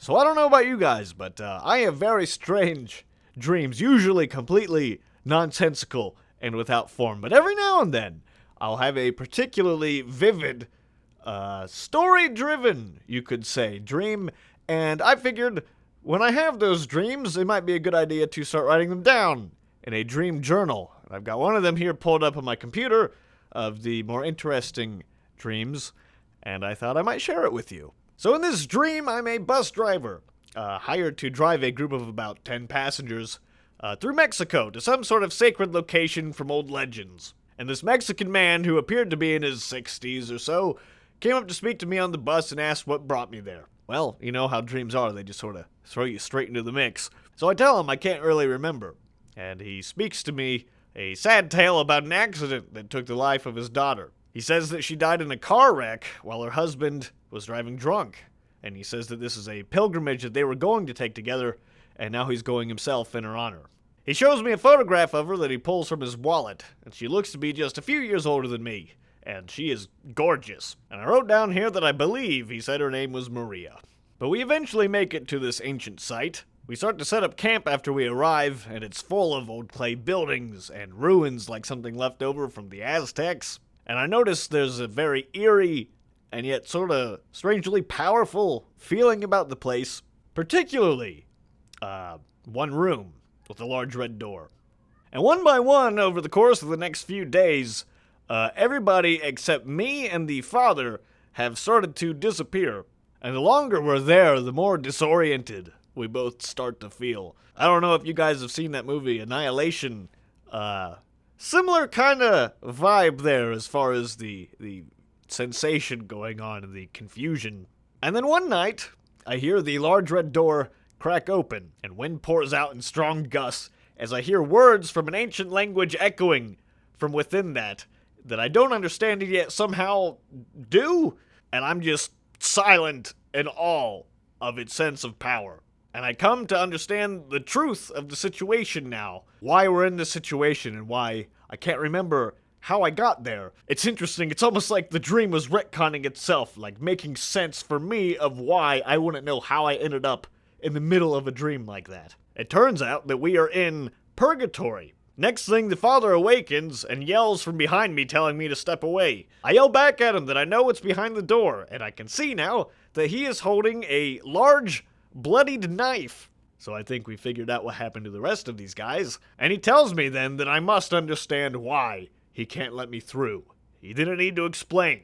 So I don't know about you guys, but I have very strange dreams, usually completely nonsensical and without form. But every now and then, I'll have a particularly vivid, story-driven, you could say, dream. And I figured when I have those dreams, it might be a good idea to start writing them down in a dream journal. I've got one of them here pulled up on my computer of the more interesting dreams, and I thought I might share it with you. So in this dream, I'm a bus driver, hired to drive a group of about 10 passengers through Mexico to some sort of sacred location from old legends. And this Mexican man, who appeared to be in his 60s or so, came up to speak to me on the bus and asked what brought me there. Well, you know how dreams are, they just sort of throw you straight into the mix. So I tell him I can't really remember, and he speaks to me a sad tale about an accident that took the life of his daughter. He says that she died in a car wreck while her husband was driving drunk. And he says that this is a pilgrimage that they were going to take together, and now he's going himself in her honor. He shows me a photograph of her that he pulls from his wallet, and she looks to be just a few years older than me, and she is gorgeous. And I wrote down here that I believe he said her name was Maria. But we eventually make it to this ancient site. We start to set up camp after we arrive, and it's full of old clay buildings and ruins like something left over from the Aztecs. And I notice there's a very eerie and yet sort of strangely powerful feeling about the place, particularly one room with a large red door. And one by one, over the course of the next few days, everybody except me and the father have started to disappear. And the longer we're there, the more disoriented we both start to feel. I don't know if you guys have seen that movie, Annihilation. Similar kind of vibe there as far as the sensation going on and the confusion. And then one night, I hear the large red door crack open, and wind pours out in strong gusts as I hear words from an ancient language echoing from within that I don't understand and yet somehow do, and I'm just silent in awe of its sense of power. And I come to understand the truth of the situation now, why we're in this situation and why I can't remember how I got there. It's interesting, it's almost like the dream was retconning itself, like making sense for me of why I wouldn't know how I ended up in the middle of a dream like that. It turns out that we are in Purgatory. Next thing, the father awakens and yells from behind me telling me to step away. I yell back at him that I know what's behind the door, and I can see now that he is holding a large bloodied knife. So I think we figured out what happened to the rest of these guys. And he tells me then that I must understand why he can't let me through. He didn't need to explain,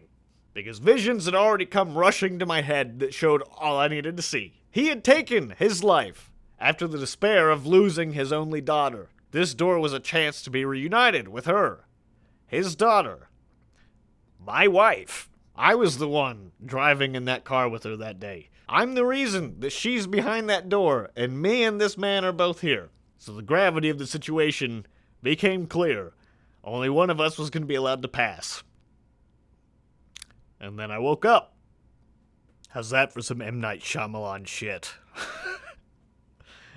because visions had already come rushing to my head that showed all I needed to see. He had taken his life after the despair of losing his only daughter. This door was a chance to be reunited with her, his daughter, my wife. I was the one driving in that car with her that day. I'm the reason that she's behind that door, and me and this man are both here. So the gravity of the situation became clear. Only one of us was going to be allowed to pass. And then I woke up. How's that for some M. Night Shyamalan shit?